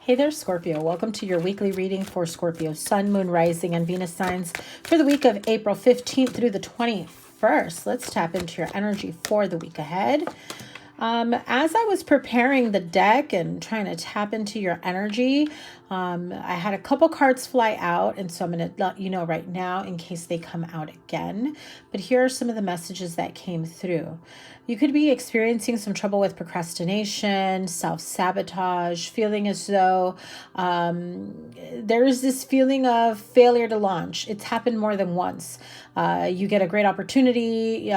Hey there, Scorpio. Welcome to your weekly reading for Scorpio Sun, Moon, Rising, and Venus signs for the week of April 15th through the 21st. Let's tap into your energy for the week ahead. As I was preparing the deck and trying to tap into your energy, I had a couple cards fly out, and so I'm going to let you know right now in case they come out again. But here are some of the messages that came through. You could be experiencing some trouble with procrastination, self-sabotage, feeling as though there is this feeling of failure to launch. It's happened more than once. You get a great opportunity,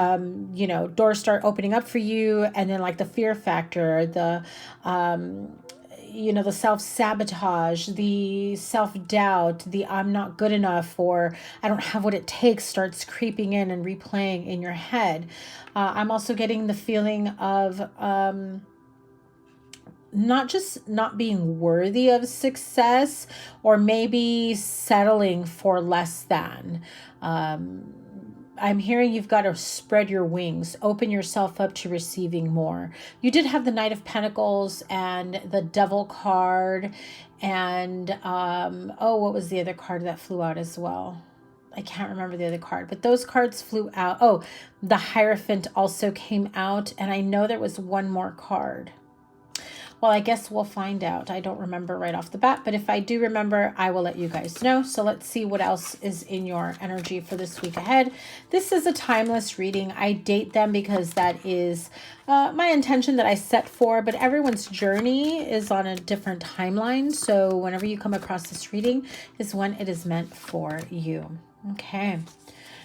doors start opening up for you, and then like the fear factor, the self-sabotage, the self-doubt, the I'm not good enough or I don't have what it takes starts creeping in and replaying in your head. I'm also getting the feeling of not just not being worthy of success, or maybe settling for less than. I'm hearing you've got to spread your wings, open yourself up to receiving more. You did have the Knight of Pentacles and the Devil card. And, what was the other card that flew out as well? I can't remember the other card, but those cards flew out. Oh, the Hierophant also came out. And I know there was one more card. Well, I guess we'll find out. I don't remember right off the bat, but if I do remember, I will let you guys know. So let's see what else is in your energy for this week ahead. This is a timeless reading. I date them because that is my intention that I set for, but everyone's journey is on a different timeline. So whenever you come across this reading is when it is meant for you. Okay.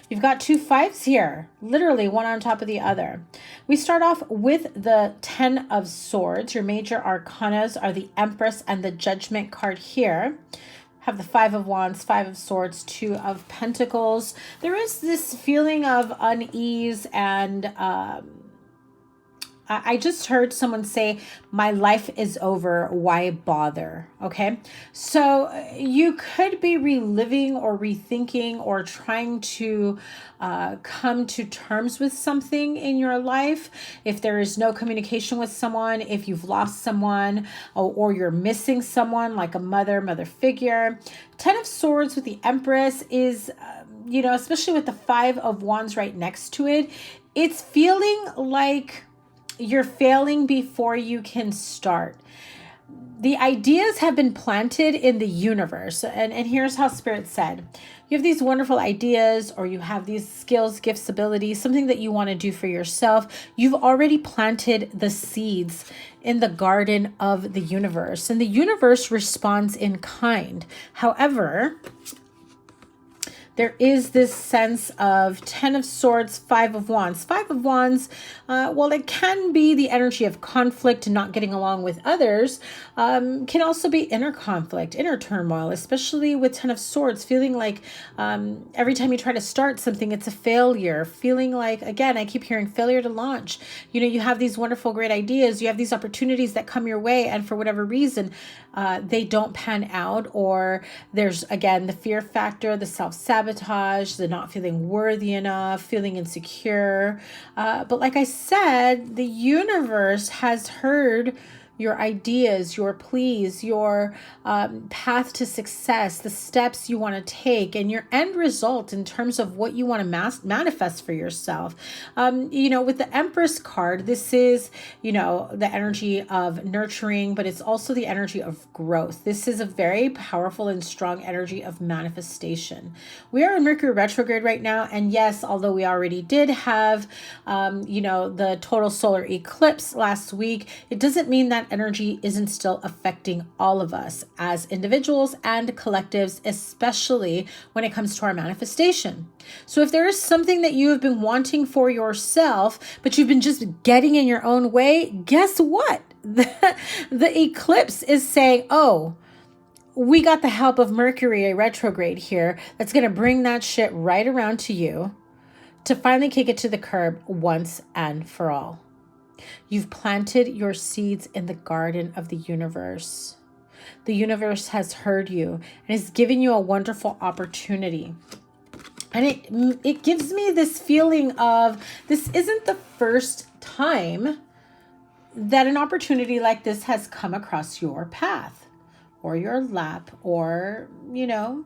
You've got two fives here, literally one on top of the other. We start off with the 10 of Swords. Your major arcanas are the Empress and the Judgment card here. Have the 5 of Wands, 5 of Swords, 2 of Pentacles. There is this feeling of unease and I just heard someone say, my life is over, why bother? Okay, so you could be reliving or rethinking or trying to come to terms with something in your life. If there is no communication with someone, if you've lost someone, or you're missing someone like a mother figure. 10 of Swords with the Empress is, especially with the 5 of Wands right next to it, it's feeling like you're failing before you can start. The ideas have been planted in the universe. And here's how Spirit said. You have these wonderful ideas, or you have these skills, gifts, abilities, something that you want to do for yourself. You've already planted the seeds in the garden of the universe, and the universe responds in kind. However, there is this sense of 10 of Swords, 5 of Wands. 5 of Wands, while it can be the energy of conflict and not getting along with others, can also be inner conflict, inner turmoil, especially with 10 of Swords, feeling like every time you try to start something, it's a failure. Feeling like, again, I keep hearing failure to launch. You have these wonderful, great ideas. You have these opportunities that come your way, and for whatever reason, they don't pan out, or there's, again, the fear factor, the self-sabotage, the not feeling worthy enough, feeling insecure. But like I said, the universe has heard your ideas, your pleas, your path to success, the steps you want to take, and your end result in terms of what you want to manifest for yourself. With the Empress card, this is, the energy of nurturing, but it's also the energy of growth. This is a very powerful and strong energy of manifestation. We are in Mercury retrograde right now, and yes, although we already did have, the total solar eclipse last week, it doesn't mean that energy isn't still affecting all of us as individuals and collectives, especially when it comes to our manifestation. So if there is something that you have been wanting for yourself, but you've been just getting in your own way, guess what? The eclipse is saying, oh, we got the help of Mercury retrograde here. That's going to bring that shit right around to you to finally kick it to the curb once and for all. You've planted your seeds in the garden of the universe. The universe has heard you and is giving you a wonderful opportunity. And it gives me this feeling of this isn't the first time that an opportunity like this has come across your path or your lap, or, you know,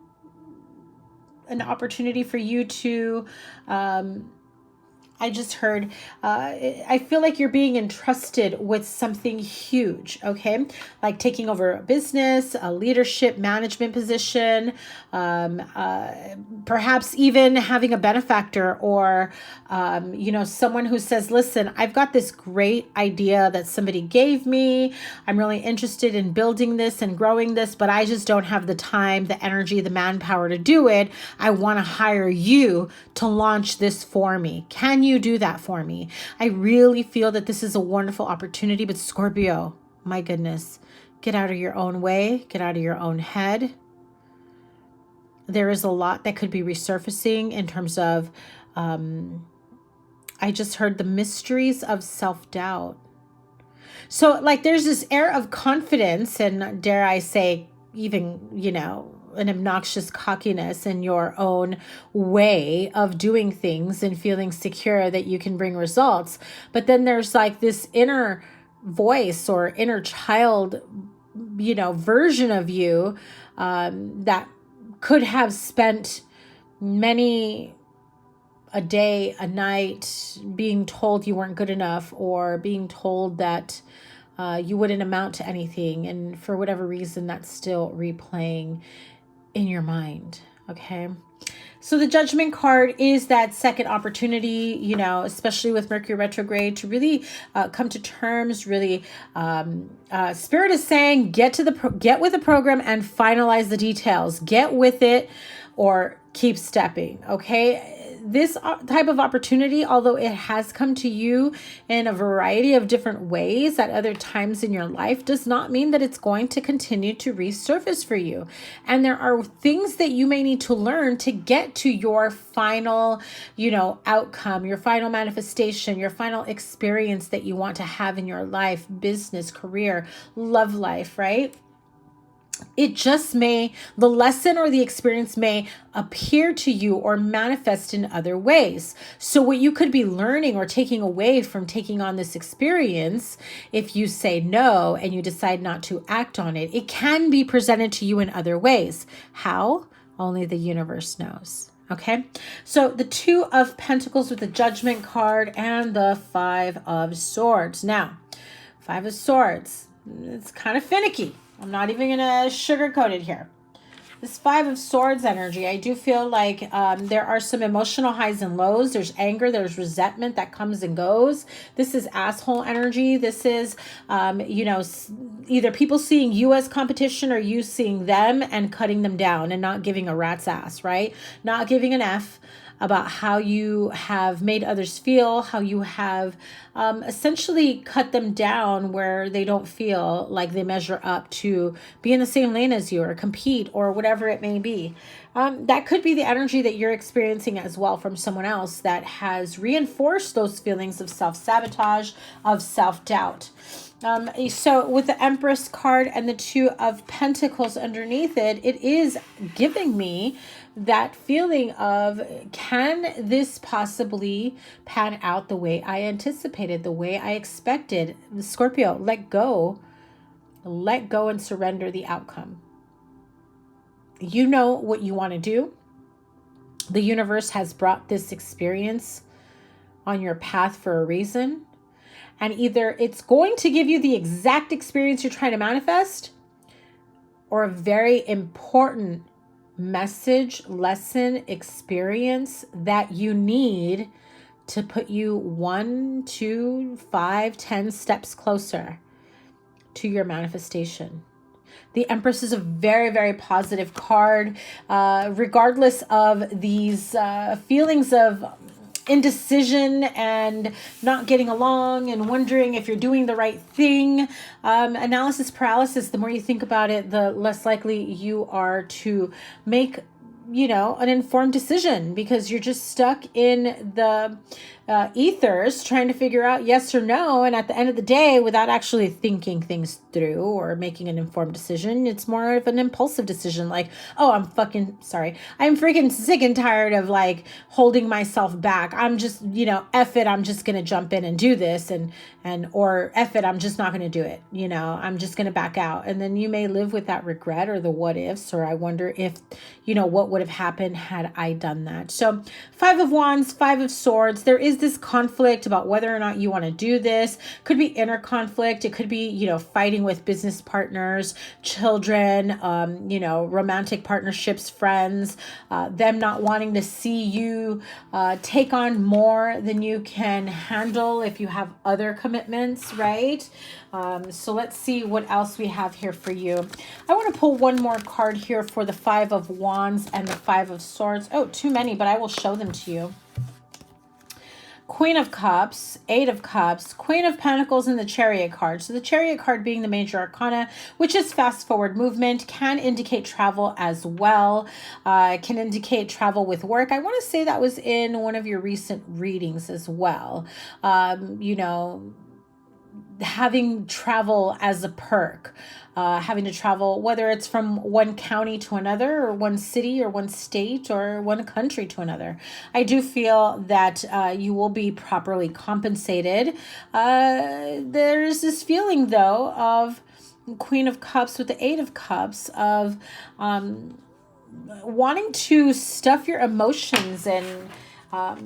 an opportunity for you to, I just heard, I feel like you're being entrusted with something huge, okay? Like taking over a business, a leadership management position, perhaps even having a benefactor or, you know, someone who says, listen, I've got this great idea that somebody gave me. I'm really interested in building this and growing this, but I just don't have the time, the energy, the manpower to do it. I want to hire you to launch this for me. Can you do that for me? I really feel that this is a wonderful opportunity, but Scorpio, my goodness, get out of your own way, get out of your own head. There is a lot that could be resurfacing in terms of, I just heard the mysteries of self-doubt. So like there's this air of confidence and, dare I say, even, you know, an obnoxious cockiness in your own way of doing things and feeling secure that you can bring results. But then there's like this inner voice or inner child, you know, version of you that could have spent many a day, a night being told you weren't good enough, or being told that you wouldn't amount to anything. And for whatever reason, that's still replaying in your mind. Okay. So the Judgment card is that second opportunity, you know, especially with Mercury retrograde, to really come to terms, really, Spirit is saying, get with the program and finalize the details, get with it or keep stepping. Okay. This type of opportunity, although it has come to you in a variety of different ways at other times in your life, does not mean that it's going to continue to resurface for you. And there are things that you may need to learn to get to your final, you know, outcome, your final manifestation, your final experience that you want to have in your life, business, career, love life, right? It just may, the lesson or the experience may appear to you or manifest in other ways. So what you could be learning or taking away from taking on this experience, if you say no and you decide not to act on it, it can be presented to you in other ways. How? Only the universe knows. Okay, so the Two of Pentacles with the Judgment card and the Five of Swords. Now, Five of Swords, it's kind of finicky. I'm not even going to sugarcoat it here. This Five of Swords energy, I do feel like there are some emotional highs and lows. There's anger, there's resentment that comes and goes. This is asshole energy. This is, you know, either people seeing you as competition or you seeing them and cutting them down and not giving a rat's ass, right? Not giving an F about how you have made others feel, how you have essentially cut them down where they don't feel like they measure up to be in the same lane as you or compete or whatever it may be. That could be the energy that you're experiencing as well from someone else that has reinforced those feelings of self-sabotage, of self-doubt. So with the Empress card and the Two of Pentacles underneath it, it is giving me that feeling of, can this possibly pan out the way I anticipated, the way I expected? Scorpio, let go and surrender the outcome. You know what you want to do. The universe has brought this experience on your path for a reason. And either it's going to give you the exact experience you're trying to manifest, or a very important message, lesson, experience that you need to put you 1, 2, 5, 10 steps closer to your manifestation. The Empress is a very, very positive card, regardless of these feelings of indecision and not getting along and wondering if you're doing the right thing. Analysis paralysis, the more you think about it, the less likely you are to make, you know, an informed decision, because you're just stuck in the ethers trying to figure out yes or no. And at the end of the day, without actually thinking things through or making an informed decision, it's more of an impulsive decision. Like, oh, I'm freaking sick and tired of like holding myself back. I'm just, F it. I'm just going to jump in and do this or F it. I'm just not going to do it. I'm just going to back out. And then you may live with that regret or the what ifs, or I wonder if, what would have happened had I done that. So 5 of Wands, 5 of Swords, there is this conflict about whether or not you want to do this. Could be inner conflict. It could be, fighting with business partners, children, romantic partnerships, friends, them not wanting to see you take on more than you can handle if you have other commitments, right? So let's see what else we have here for you. I want to pull one more card here for the 5 of Wands and the 5 of Swords. Oh, too many, but I will show them to you. Queen of Cups, 8 of Cups, Queen of Pentacles, and the Chariot card. So the Chariot card being the major arcana, which is fast forward movement, can indicate travel as well. Can indicate travel with work. I want to say that was in one of your recent readings as well. Having travel as a perk, having to travel, whether it's from one county to another, or one city, or one state, or one country to another. I do feel that you will be properly compensated. There's this feeling, though, of Queen of Cups with the 8 of Cups of wanting to stuff your emotions and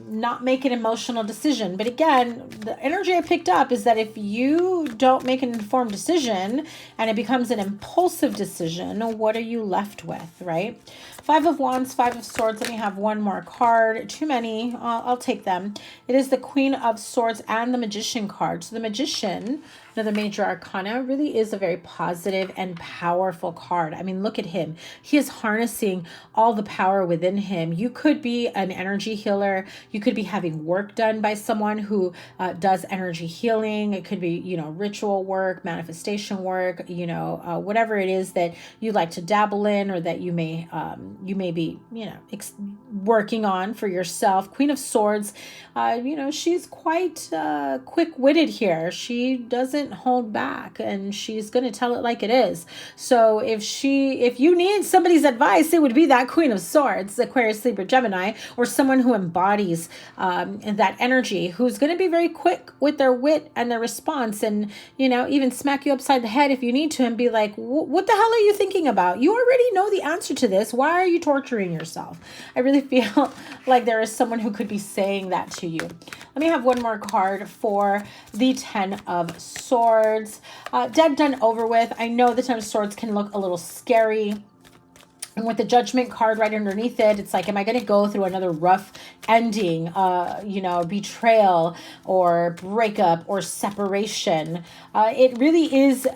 not make an emotional decision. But again, the energy I picked up is that if you don't make an informed decision and it becomes an impulsive decision, what are you left with, right? 5 of Wands, 5 of Swords. Let me have one more card. Too many. I'll take them. It is the Queen of Swords and the Magician card. So the Magician, another major arcana, really is a very positive and powerful card. I mean, look at him. He is harnessing all the power within him. You could be an energy healer. You could be having work done by someone who does energy healing. It could be, ritual work, manifestation work, whatever it is that you like to dabble in, or that you may be, working on for yourself. Queen of Swords, she's quite quick-witted here. She doesn't hold back, and she's going to tell it like it is. So if you need somebody's advice, it would be that Queen of Swords, Aquarius, Libra, Gemini, or someone who embodies that energy, who's going to be very quick with their wit and their response, and even smack you upside the head if you need to, and be like, what the hell are you thinking about? You already know the answer to this. Why are you torturing yourself? I really feel like there is someone who could be saying that to you. Let me have one more card for the 10 of Swords. Dead, done, over with. I know the 10 of Swords can look a little scary. And with the Judgment card right underneath it, it's like, am I going to go through another rough ending, betrayal or breakup or separation? It really is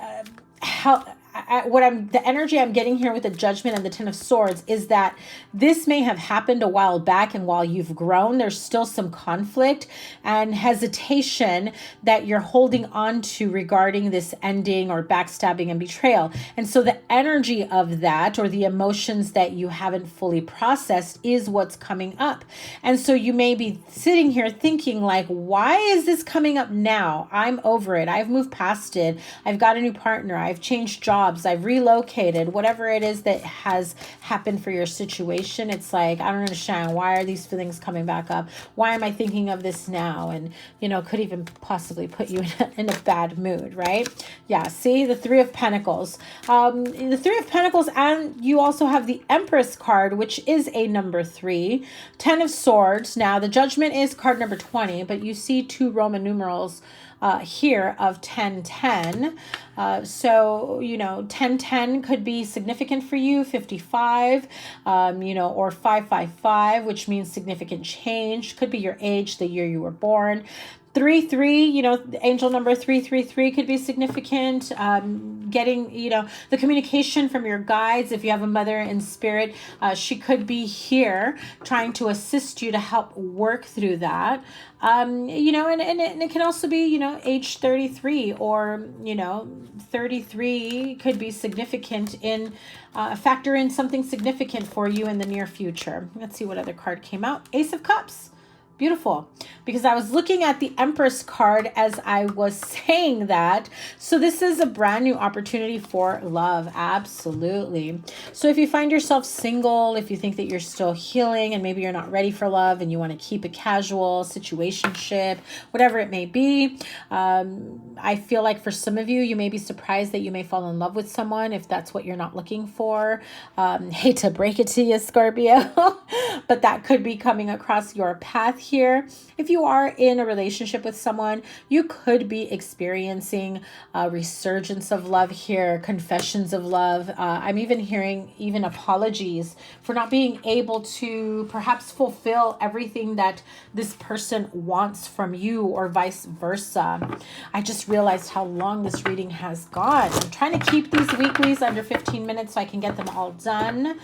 the energy I'm getting here with the Judgment and the 10 of Swords is that this may have happened a while back, and while you've grown, there's still some conflict and hesitation that you're holding on to regarding this ending or backstabbing and betrayal. And so the energy of that, or the emotions that you haven't fully processed, is what's coming up. And so you may be sitting here thinking like, why is this coming up now? I'm over it. I've moved past it. I've got a new partner. I've changed jobs. I've relocated, whatever it is that has happened for your situation. It's like, I don't understand. Why are these feelings coming back up? Why am I thinking of this now? And, could even possibly put you in a bad mood, right? Yeah. See, the 3 of Pentacles. The 3 of Pentacles, and you also have the Empress card, which is a number 3. 10 of Swords. Now, the Judgment is card number 20, but you see 2 Roman numerals here of 1010. So 1010 could be significant for you. 55, or 555, which means significant change. Could be your age, the year you were born. 33, the angel number 333 could be significant. Getting, the communication from your guides. If you have a mother in spirit, she could be here trying to assist you to help work through that. And it can also be, age 33, or, 33 could be significant in, factor in something significant for you in the near future. Let's see what other card came out. Ace of Cups. Beautiful. Because I was looking at the Empress card as I was saying that. So this is a brand new opportunity for love. Absolutely. So if you find yourself single, if you think that you're still healing and maybe you're not ready for love and you want to keep a casual situationship, whatever it may be, I feel like for some of you, you may be surprised that you may fall in love with someone if that's what you're not looking for. Hate to break it to you, Scorpio, but that could be coming across your path here. If you are in a relationship with someone, you could be experiencing a resurgence of love here, confessions of love. I'm even hearing apologies for not being able to perhaps fulfill everything that this person wants from you or vice versa. I just realized how long this reading has gone. I'm trying to keep these weeklies under 15 minutes so I can get them all done.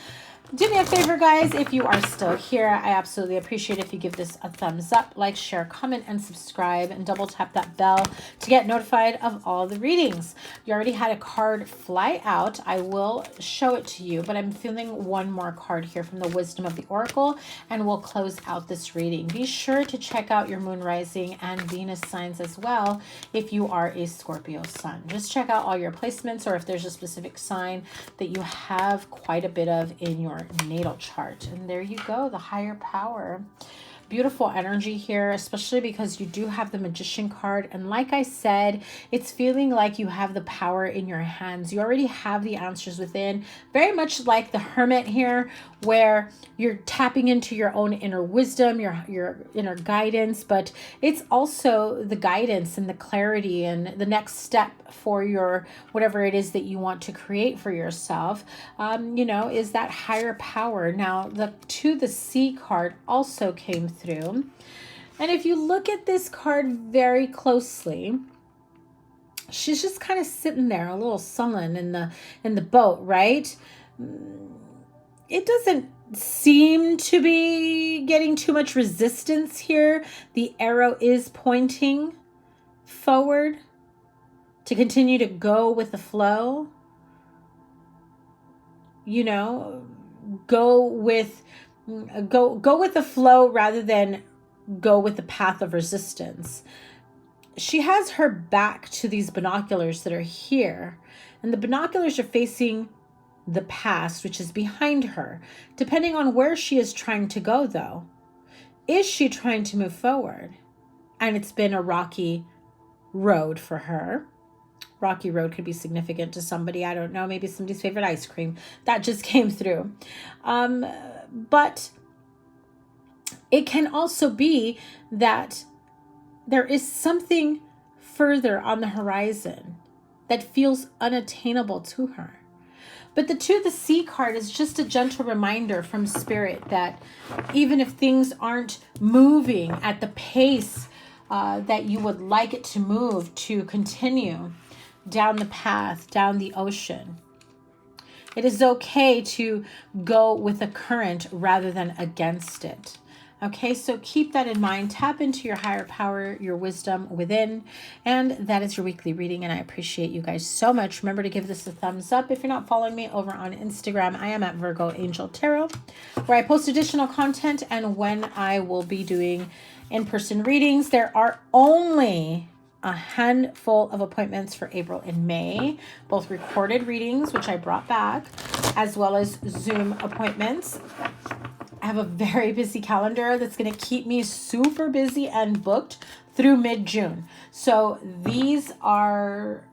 Do me a favor, guys, if you are still here, I absolutely appreciate if you give this a thumbs up, like, share, comment, and subscribe, and double tap that bell to get notified of all the readings. You already had a card fly out. I will show it to you, but I'm feeling one more card here from the Wisdom of the Oracle, and we'll close out this reading. Be sure to check out your moon rising and Venus signs as well if you are a Scorpio sun. Just check out all your placements, or if there's a specific sign that you have quite a bit of in your natal chart. And there you go, the higher power. Beautiful energy here, especially because you do have the Magician card. And like I said, it's feeling like you have the power in your hands. You already have the answers within. Very much like the Hermit here, where you're tapping into your own inner wisdom, your inner guidance, but it's also the guidance and the clarity and the next step for your whatever it is that you want to create for yourself, is that higher power. Now, the Sea card also came through. And if you look at this card very closely, she's just kind of sitting there, a little sullen in the boat, right? It doesn't seem to be getting too much resistance here. The arrow is pointing forward to continue to go with the flow. Go with the flow rather than go with the path of resistance. She has her back to these binoculars that are here, and the binoculars are facing the past, which is behind her. Depending on where she is trying to go, though, is she trying to move forward? And it's been a rocky road for her. Rocky road could be significant to somebody. I don't know, maybe somebody's favorite ice cream. That just came through. But it can also be that there is something further on the horizon that feels unattainable to her. But the Sea card is just a gentle reminder from Spirit that even if things aren't moving at the pace that you would like it to move, to continue down the path, down the ocean, it is okay to go with the current rather than against it. Okay, so keep that in mind. Tap into your higher power, your wisdom within. And that is your weekly reading. And I appreciate you guys so much. Remember to give this a thumbs up. If you're not following me over on Instagram, I am at Virgo Angel Tarot, where I post additional content and when I will be doing in-person readings. There are only a handful of appointments for April and May, both recorded readings, which I brought back, as well as Zoom appointments. I have a very busy calendar that's going to keep me super busy and booked through mid-June. So these are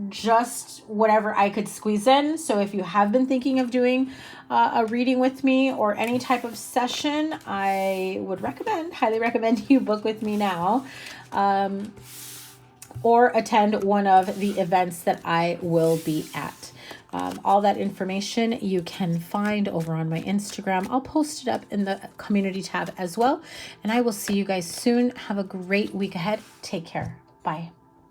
just whatever I could squeeze in. So if you have been thinking of doing a reading with me or any type of session, I would highly recommend you book with me now. Or attend one of the events that I will be at. All that information you can find over on my Instagram. I'll post it up in the community tab as well. And I will see you guys soon. Have a great week ahead. Take care. Bye.